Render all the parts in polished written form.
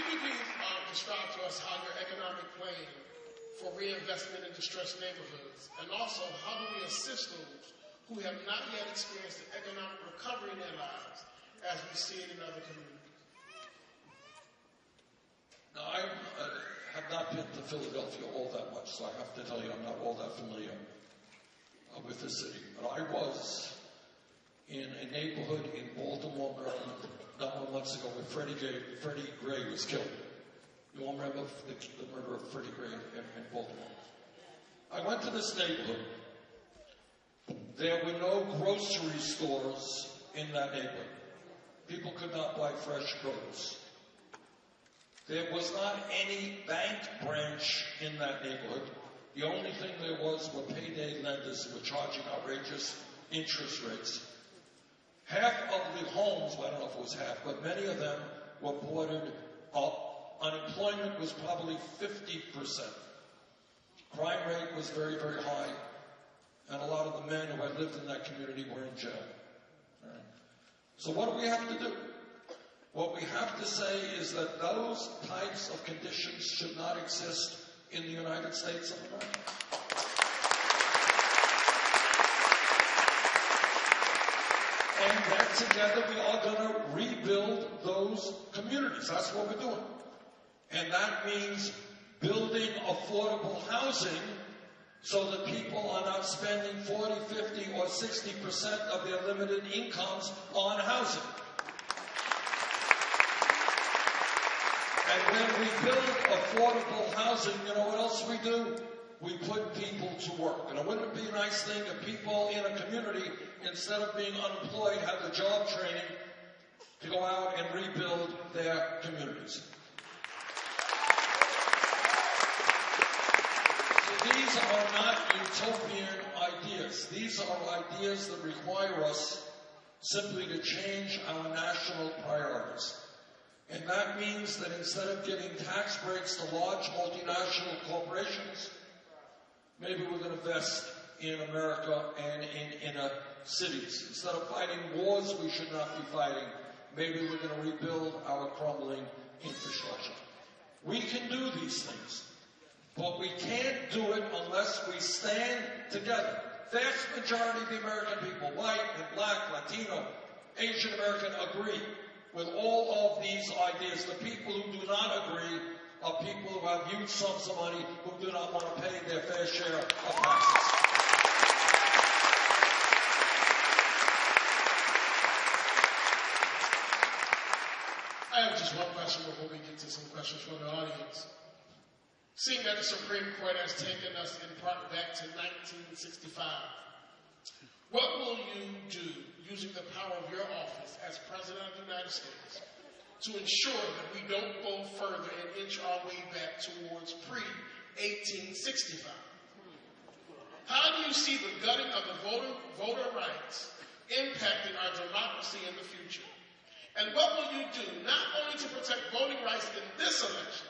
you please describe to us how your economic plan for reinvestment in distressed neighborhoods, and also how do we assist those who have not yet experienced the economic recovery in their lives as we see it in other communities? Now, I have not been to Philadelphia all that much, so I have to tell you I'm not all that familiar with the city. But I was in a neighborhood in Baltimore, Maryland, not months ago where Freddie Gray was killed. You all remember the murder of Freddie Gray in Baltimore? I went to this neighborhood. There were no grocery stores in that neighborhood. People could not buy fresh produce. There was not any bank branch in that neighborhood. The only thing there was were payday lenders who were charging outrageous interest rates. Half of the homes, well, I don't know if it was half, but many of them were boarded up. Unemployment was probably 50%. Crime rate was very, very high. And a lot of the men who had lived in that community were in jail. All right. So what do we have to do? What we have to say is that those types of conditions should not exist in the United States of America. And that together we are going to rebuild those communities. That's what we're doing. And that means building affordable housing so that people are not spending 40, 50, or 60% of their limited incomes on housing. And when we build affordable housing, you know what else we do? We put people to work. And it wouldn't be a nice thing if people in a community, instead of being unemployed, had the job training to go out and rebuild their communities. So these are not utopian ideas. These are ideas that require us simply to change our national priorities. And that means that instead of giving tax breaks to large multinational corporations, maybe we're going to invest in America and in inner cities. Instead of fighting wars we should not be fighting, maybe we're going to rebuild our crumbling infrastructure. We can do these things, but we can't do it unless we stand together. Vast majority of the American people, white and black, Latino, Asian American, agree with all of these ideas. The people who do not agree are people who have huge sums of money who do not want to pay their fair share of taxes. I have just one question before we get to some questions from the audience. Seeing that the Supreme Court has taken us in part back to 1965, what will you do using the power of your office as President of the United States to ensure that we don't go further and inch our way back towards pre-1865? How do you see the gutting of the voter rights impacting our democracy in the future? And what will you do not only to protect voting rights in this election,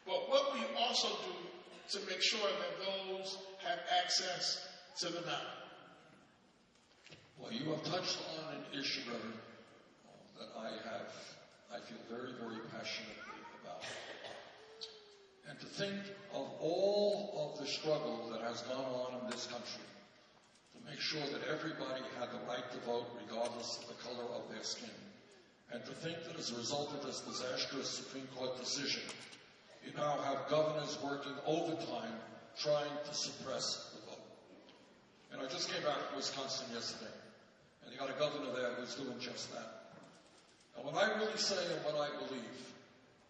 but what will you also do to make sure that those have access to the ballot? Well, you have touched on an issue, Reverend, that I feel very, very passionately about. And to think of all of the struggle that has gone on in this country to make sure that everybody had the right to vote regardless of the color of their skin. And to think that as a result of this disastrous Supreme Court decision, you now have governors working overtime trying to suppress the vote. And I just came back from Wisconsin yesterday. And you got a governor there who's doing just that. And what I really say and what I believe,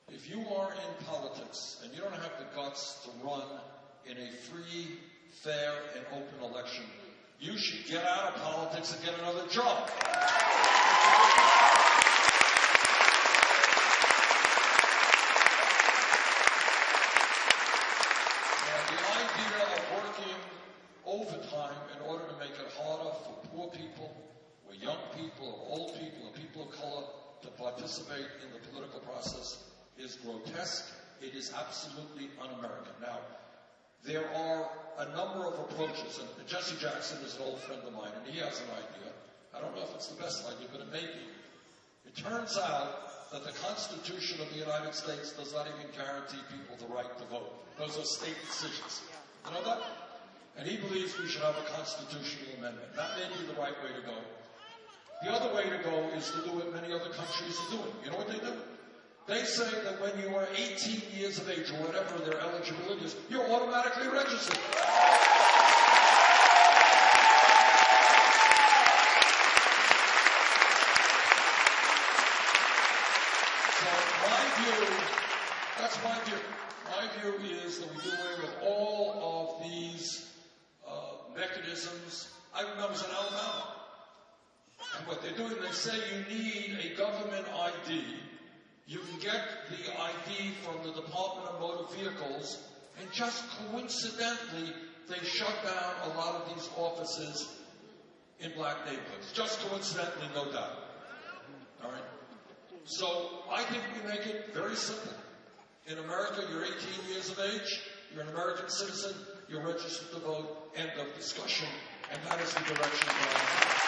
if you are in politics and you don't have the guts to run in a free, fair, and open election, you should get out of politics and get another job. And the idea of working overtime in order to make it harder for poor people, or young people, or old people, or people of color to participate in the political process is grotesque. It is absolutely un-American. Now, there are a number of approaches, and Jesse Jackson is an old friend of mine, and he has an idea. I don't know if it's the best idea, but it may be. It turns out that the Constitution of the United States does not even guarantee people the right to vote. Those are state decisions. You know that? And he believes we should have a constitutional amendment. That may be the right way to go. The other way to go is to do what many other countries are doing. You know what they do? They say that when you are 18 years of age, or whatever their eligibility is, you're automatically registered. That's my view. My view is that we do away with all of these mechanisms. I remember I was in Alabama. And what they're doing, they say you need a government ID. You can get the ID from the Department of Motor Vehicles, and just coincidentally, they shut down a lot of these offices in black neighborhoods. Just coincidentally, no doubt. All right? So I think we make it very simple. In America, you're 18 years of age, you're an American citizen, you're registered to vote, end of discussion, and that is the direction that I take.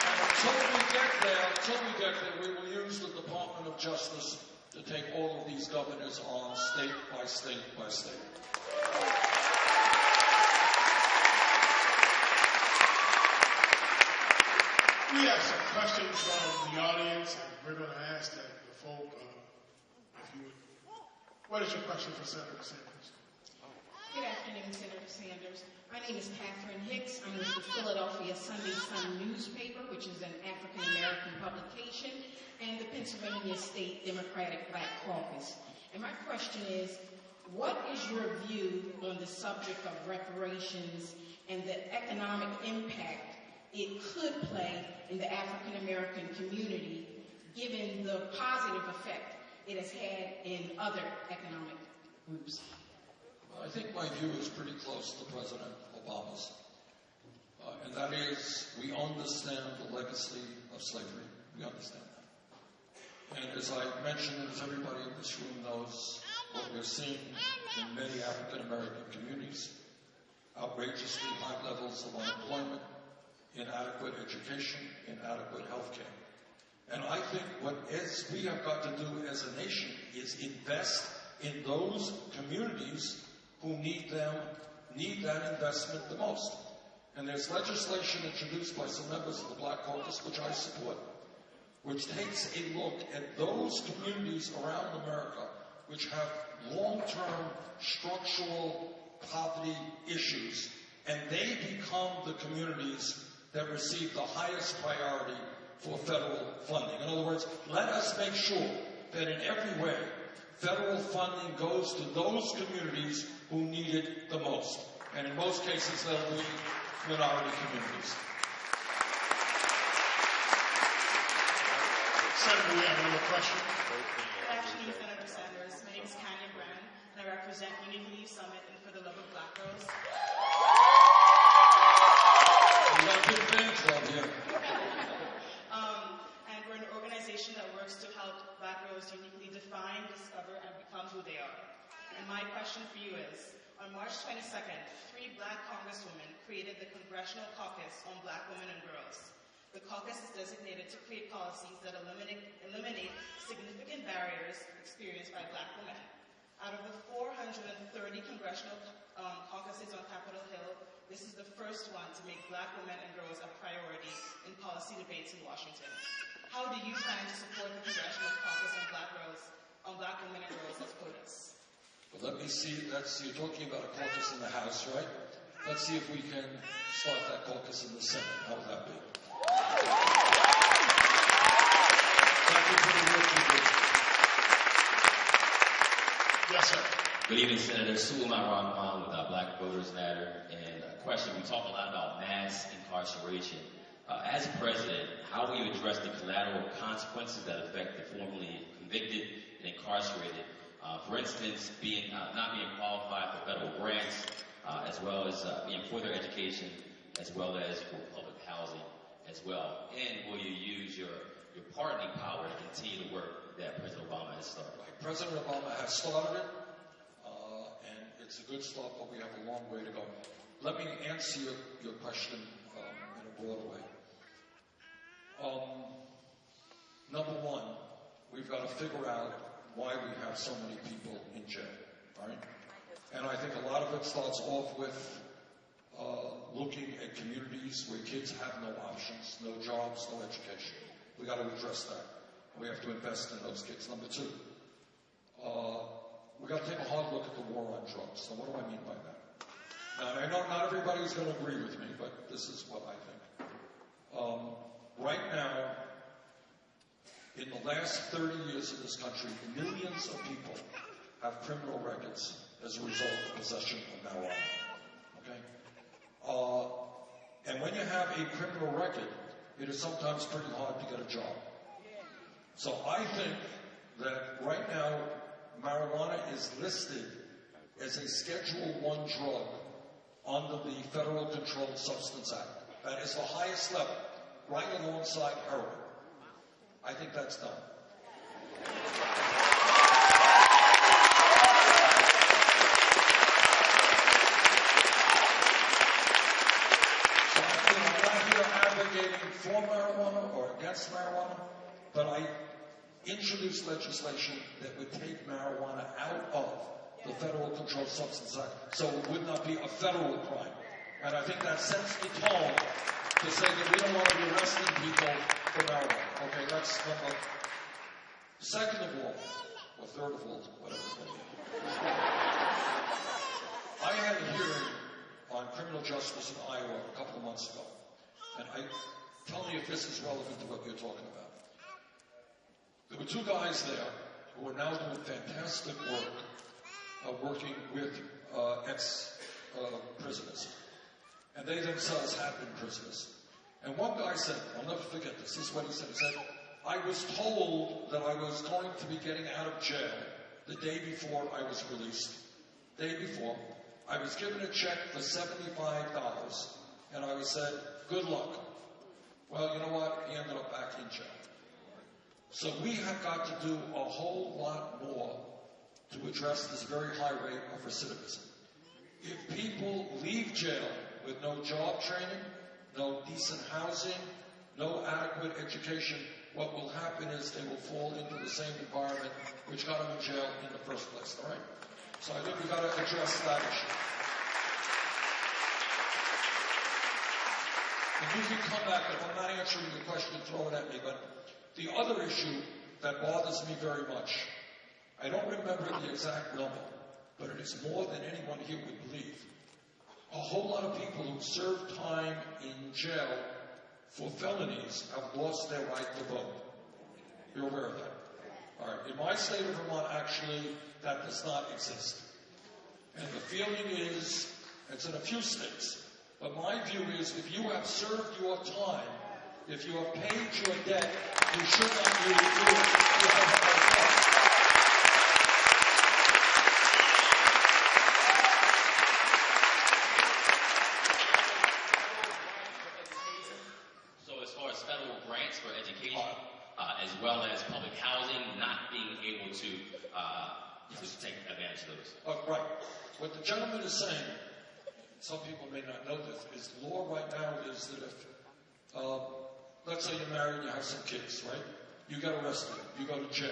And until we get there, we will use the Department of Justice to take all of these governors on state by state by state. We have some questions from the audience, and we're going to ask that the folk, if you would. What is your question for Senator Sanders? Good afternoon, Senator Sanders. My name is Catherine Hicks. I'm with the Philadelphia Sunday Sun newspaper, which is an African-American publication, and the Pennsylvania State Democratic Black Caucus. And my question is, what is your view on the subject of reparations and the economic impact it could play in the African-American community, given the positive effect it has had in other economic groups? I think my view is pretty close to President Obama's. And that is, we understand the legacy of slavery. We understand that. And as I mentioned, and as everybody in this room knows, what we're seeing in many African-American communities, outrageously high levels of unemployment, inadequate education, inadequate health care. And I think what we have got to do as a nation is invest in those communities who need that investment the most. And there's legislation introduced by some members of the Black Caucus, which I support, which takes a look at those communities around America which have long-term structural poverty issues, and they become the communities that receive the highest priority for federal funding. In other words, let us make sure that in every way, federal funding goes to those communities who need it the most. And in most cases, they'll be minority communities. Senator, we have another question. Good afternoon, Senator Sanders. My name is Kanya Brand, and I represent Uniquely Summit and For the Love of Black Girls. We got big fans down here. And we're an organization that works to help Black girls uniquely define, discover, and become who they are. And my question for you is, on March 22nd, 3 Black congresswomen created the Congressional Caucus on Black Women and Girls. The caucus is designated to create policies that eliminate significant barriers experienced by Black women. Out of the 430 congressional caucuses on Capitol Hill, this is the first one to make Black women and girls a priority in policy debates in Washington. How do you plan to support the Congressional Caucus on Black women and girls as quotas? Well, let me see. You're talking about a caucus in the House, right? Let's see if we can start that caucus in the Senate. How would that be? Thank you for the work you do. Yes, sir. Good evening, Senator. Suleiman Rahman with Black Voters Matter. And a question, we talk a lot about mass incarceration. As president, how will you address the collateral consequences that affect the formerly convicted and incarcerated? For instance, not being qualified for federal grants, as well as being for their education, as well as for public housing as well. And will you use your pardoning power to continue the work that President Obama has started? President Obama has started it, and it's a good start, but we have a long way to go. Let me answer your question in a got to figure out why we have so many people in jail, right? And I think a lot of it starts off with looking at communities where kids have no options, no jobs, no education. We got to address that. We have to invest in those kids. Number two, we got to take a hard look at the war on drugs. So what do I mean by that? Now, I know not everybody's going to agree with me, but this is what I think. Right now, in the last 30 years of this country, millions of people have criminal records as a result of possession of marijuana. Okay? And when you have a criminal record, it is sometimes pretty hard to get a job. So I think that right now, marijuana is listed as a Schedule I drug under the Federal Controlled Substance Act. That is the highest level, right alongside heroin. I think that's done. So I'm not here advocating for marijuana or against marijuana, but I introduced legislation that would take marijuana out of the Federal Controlled Substance Act, so it would not be a federal crime. And I think that sets the tone to say that we don't want to be arresting people for marijuana. Okay, that's number. Second of all, or third of all, whatever it's going to be. I had a hearing on criminal justice in Iowa a couple of months ago, and tell me if this is relevant to what you're talking about. There were two guys there who are now doing fantastic work, working with ex-prisoners. And they themselves have been prisoners. And one guy said, I'll never forget this, this is what he said. He said, I was told that I was going to be getting out of jail the day before I was released. Day before, I was given a check for $75, and I was said, good luck. Well, you know what? He ended up back in jail. So we have got to do a whole lot more to address this very high rate of recidivism. If people leave jail with no job training, no decent housing, no adequate education, what will happen is they will fall into the same environment which got them in jail in the first place, all right? So I think we've got to address that issue. And you can come back, if I'm not answering your question, throw it at me, but the other issue that bothers me very much, I don't remember the exact number, but it is more than anyone here would believe. A whole lot of people who serve time in jail for felonies have lost their right to vote. You're aware of that? All right. In my state of Vermont, actually, that does not exist. And the feeling is, it's in a few states, but my view is if you have served your time, if you have paid your debt, you should not really do it. So as far as federal grants for education, as well as public housing, not being able to take advantage of those. Right. What the gentleman is saying, some people may not know this, is the law right now is that if let's say you're married and you have some kids, right? You get arrested. You go to jail.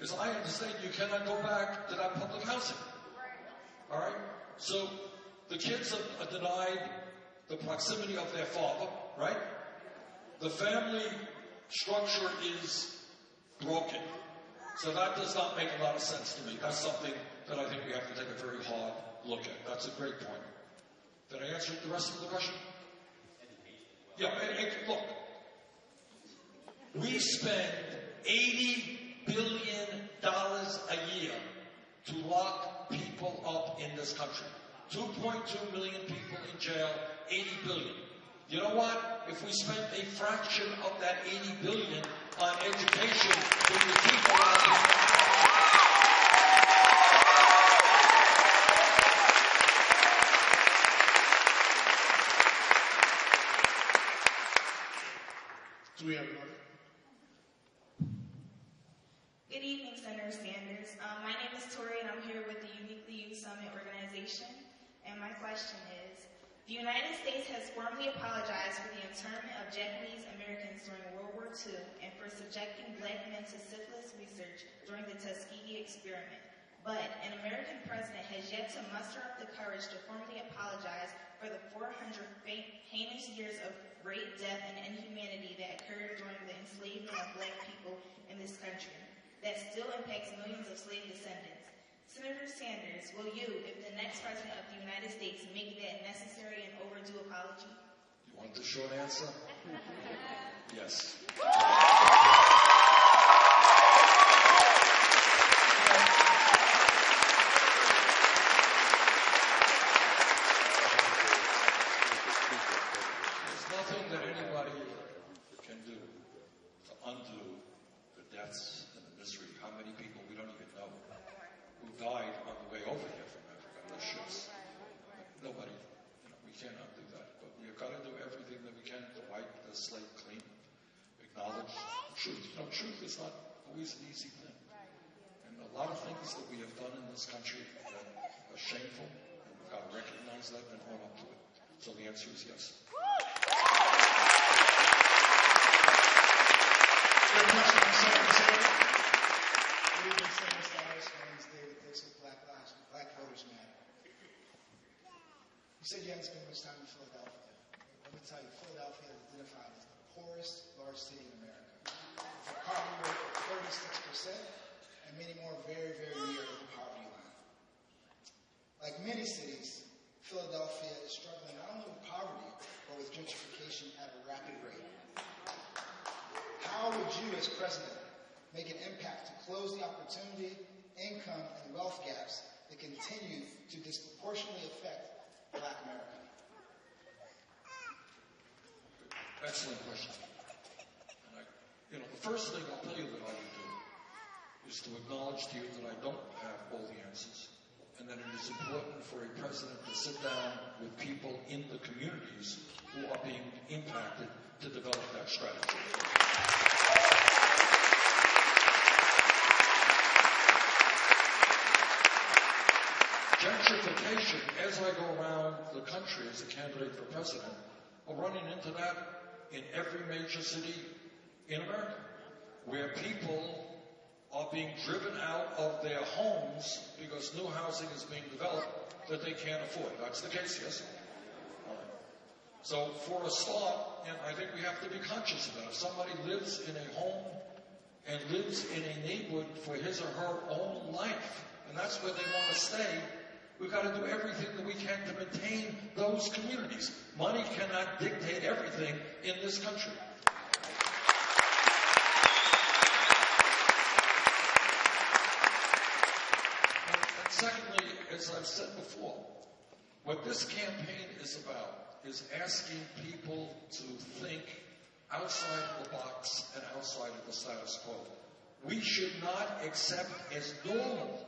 As I understand, you cannot go back to that public housing. All right? So the kids are denied the proximity of their father, right? The family structure is broken. So that does not make a lot of sense to me. That's something that I think we have to take a very hard look at. That's a great point. Did I answer the rest of the question? Yeah, look, we spend $80 billion a year to lock people up in this country. 2.2 million people in jail, 80 billion. You know what? If we spent a fraction of that 80 billion on education, we would keep a lot of people. Do we have another? Good evening, Senator Sanders. My name is Tori, and I'm here with the Uniquely Youth Summit organization. And my question is, the United States has formally apologized for the internment of Japanese Americans during World War II and for subjecting black men to syphilis research during the Tuskegee experiment. But an American president has yet to muster up the courage to formally apologize for the 400 heinous years of rape, death, and inhumanity that occurred during the enslavement of black people in this country that still impacts millions of slave descendants. Senator Sanders, will you, if the next president of the United States, make that necessary and overdue apology? You want the short answer? Yes. There's nothing that anybody can do to undo the deaths and the misery. How many people we don't even know who died on the way over here from Africa on those ships. Nobody, we can't undo that. But we've got to do everything that we can to wipe the slate clean, acknowledge the truth. Truth is not always an easy thing. And a lot of things that we have done in this country that are shameful, and we've got to recognize that and own up to it. So the answer is yes. Good question from Senator Sanders. Good evening, Senator Sanders. My name is David Dix with Black Voters Matter. You said you hadn't spent much time in Philadelphia. Let me tell you, Philadelphia is identified as the poorest large city in America. With a poverty rate of 36%, and many more very, very near the poverty line. Like many cities, Philadelphia is struggling not only with poverty, but with gentrification at a rapid rate. How would you, as president, make an impact to close the opportunity, income, and wealth gaps that continue to disproportionately affect Black America? Excellent question. And the first thing I'll tell you that I would do is to acknowledge to you that I don't have all the answers, and that it is important for a president to sit down with people in the communities who are being impacted to develop that strategy. Gentrification, as I go around the country as a candidate for president, are running into that in every major city in America, where people are being driven out of their homes because new housing is being developed that they can't afford. That's the case, yes? All right. So for a start, and I think we have to be conscious of that. If somebody lives in a home and lives in a neighborhood for his or her own life, and that's where they want to stay, we've got to do everything that we can to maintain those communities. Money cannot dictate everything in this country. And secondly, as I've said before, what this campaign is about is asking people to think outside of the box and outside of the status quo. We should not accept as normal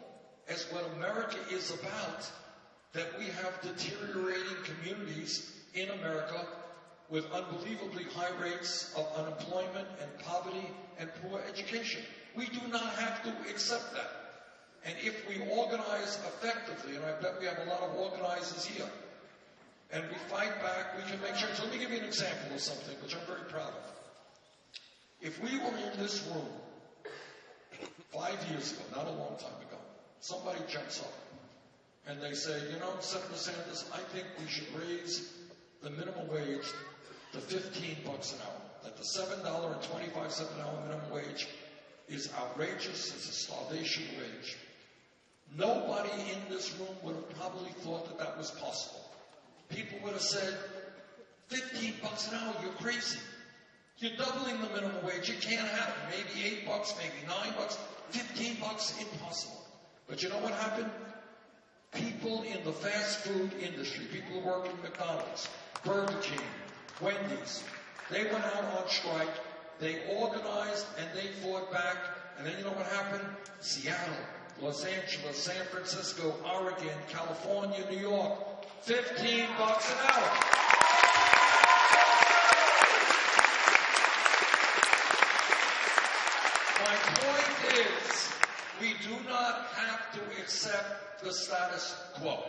as what America is about, that we have deteriorating communities in America with unbelievably high rates of unemployment and poverty and poor education. We do not have to accept that. And if we organize effectively, and I bet we have a lot of organizers here, and we fight back, we can make change. So let me give you an example of something which I'm very proud of. If we were in this room 5 years ago, not a long time ago, somebody jumps up and they say, Senator Sanders, I think we should raise the minimum wage to $15 an hour. That the $7.25 an hour minimum wage is outrageous. It's a starvation wage. Nobody in this room would have probably thought that that was possible. People would have said, $15 an hour, you're crazy. You're doubling the minimum wage. It can't happen. Maybe $8, maybe $9, $15, impossible. But you know what happened? People in the fast food industry, people who work in McDonald's, Burger King, Wendy's, they went out on strike, they organized, and they fought back. And then you know what happened? Seattle, Los Angeles, San Francisco, Oregon, California, New York, $15 an hour. My point is, we do not have to accept the status quo.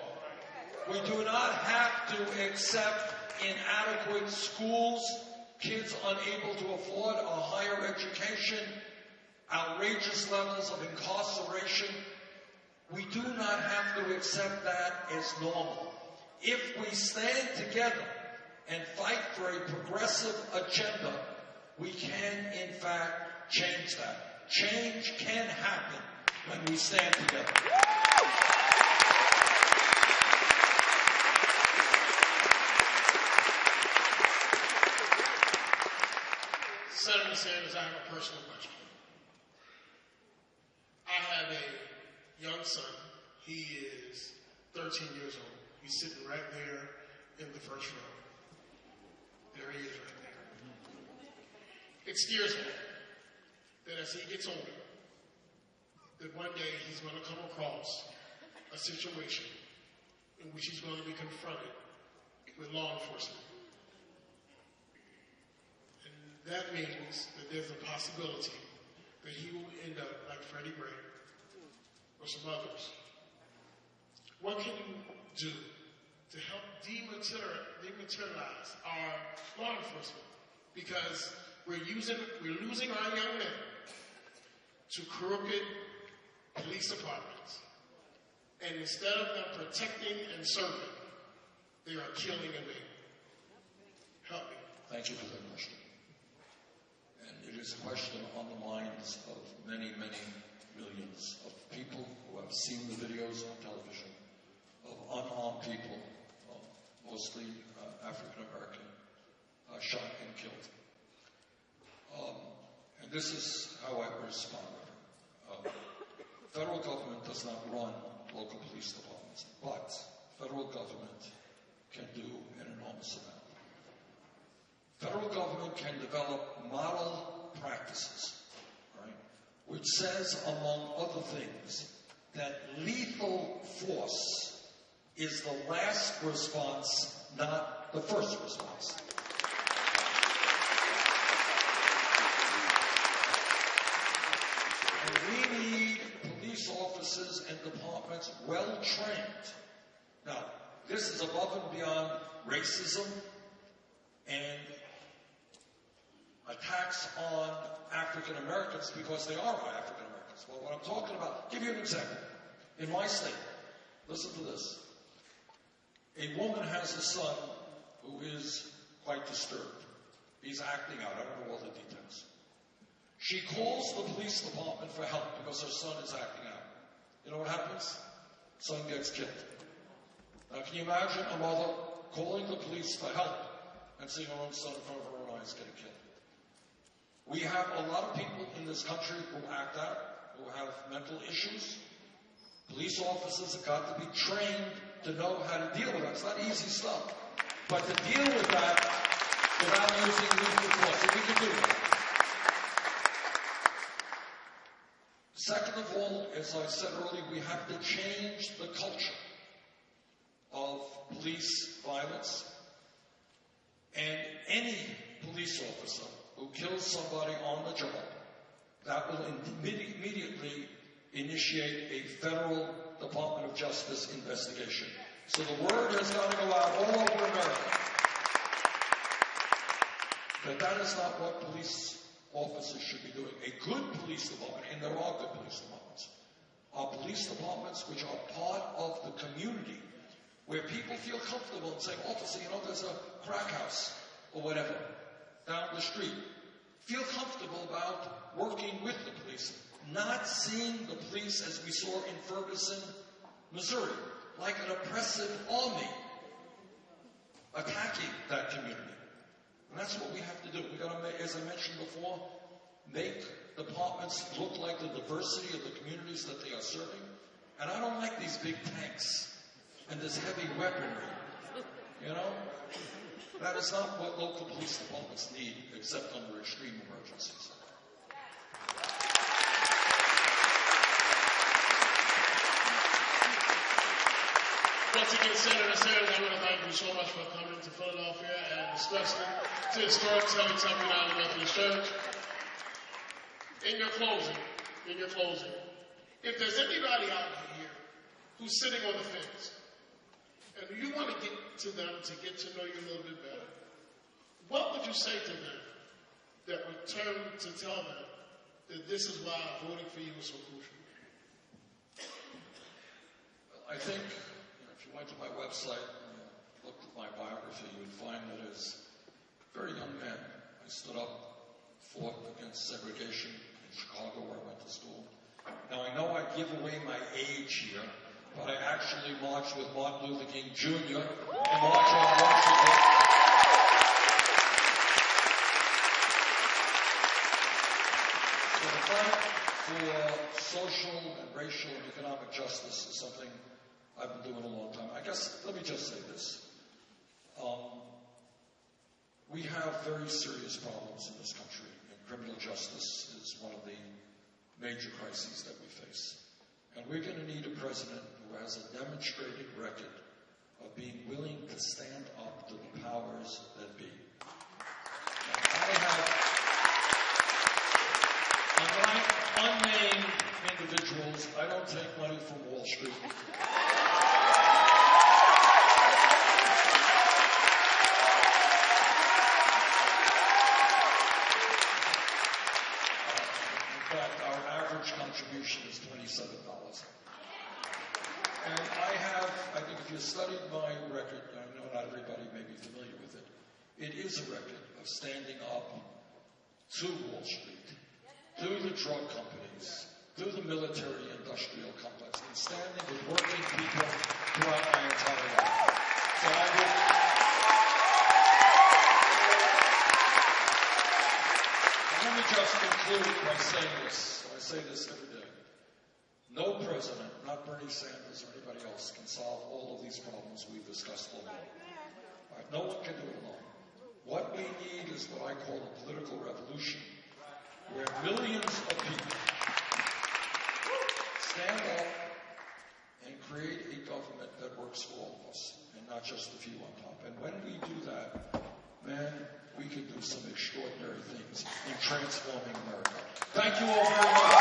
We do not have to accept inadequate schools, kids unable to afford a higher education, outrageous levels of incarceration. We do not have to accept that as normal. If we stand together and fight for a progressive agenda, we can, in fact, change that. Change can happen when we stand together. Senator Sanders, I have a personal question. I have a young son. He is 13 years old. He's sitting right there in the first row. There he is right there. It scares me that as he gets older, that one day he's going to come across a situation in which he's going to be confronted with law enforcement. And that means that there's a possibility that he will end up like Freddie Gray or some others. What can you do to help dematerialize our law enforcement? Because we're losing our young men to crooked police departments. And instead of them protecting and serving, they are killing and maiming. Help me. Thank you for that question. And it is a question on the minds of many, many millions of people who have seen the videos on television of unarmed people, mostly African American, shot and killed. And this is how I respond. Federal government does not run local police departments, but federal government can do an enormous amount. Federal government can develop model practices, right, which says, among other things, that lethal force is the last response, not the first response. And we need police officers and departments well trained. Now, this is above and beyond racism and attacks on African Americans because they are African Americans. Well, what I'm talking about, give you an example. In my state, listen to this. A woman has a son who is quite disturbed. He's acting out. I don't know all the details. She calls the police department for help because her son is acting out. You know what happens? Son gets killed. Now, can you imagine a mother calling the police for help and seeing her own son in front of her own eyes getting killed? We have a lot of people in this country who act out, who have mental issues. Police officers have got to be trained to know how to deal with that. It's not easy stuff. But to deal with that without using lethal force, if we can do that. Second of all, as I said earlier, we have to change the culture of police violence. And any police officer who kills somebody on the job, that will immediately initiate a federal Department of Justice investigation. So the word has got to go out all over America that is not what police officers should be doing. A good police department, and there are good police departments, are police departments which are part of the community where people feel comfortable and say, officer, you know, there's a crack house or whatever down the street. Feel comfortable about working with the police, not seeing the police as we saw in Ferguson, Missouri, like an oppressive army attacking that community. And that's what we have to do. We've got to, as I mentioned before, make departments look like the diversity of the communities that they are serving. And I don't like these big tanks and this heavy weaponry. You know? That is not what local police departments need, except under extreme emergencies. Once again, Senator Sanders, I want to thank you so much for coming to Philadelphia and especially to the storytelling Temple United Methodist Church. In your closing, if there's anybody out here who's sitting on the fence and you want to get to them to get to know you a little bit better, what would you say to them that would turn to tell them that this is why voting for you is so crucial? I think if you went to my website and looked at my biography, you would find that as a very young man, I stood up, fought against segregation in Chicago, where I went to school. Now, I know I give away my age here, but I actually marched with Martin Luther King Jr. and marched on Washington. So the fight for social and racial and economic justice is something I've been doing a long time. I guess, let me just say this. We have very serious problems in this country, and criminal justice is one of the major crises that we face. And we're going to need a president who has a demonstrated record of being willing to stand up to the powers that be. And unnamed individuals, I don't take money from Wall Street. Contribution is $27. And I think if you studied my record, I know not everybody may be familiar with it, it is a record of standing up to Wall Street, to the drug companies, to the military-industrial complex, and standing with working people throughout my entire life. So let me just conclude by saying this. I say this every day. No president, not Bernie Sanders or anybody else, can solve all of these problems we've discussed alone. Right? No one can do it alone. What we need is what I call a political revolution, where millions of people stand up and create a government that works for all of us, and not just the few on top. And when we do that, man, we can do some extraordinary things in transforming America. Thank you all very much.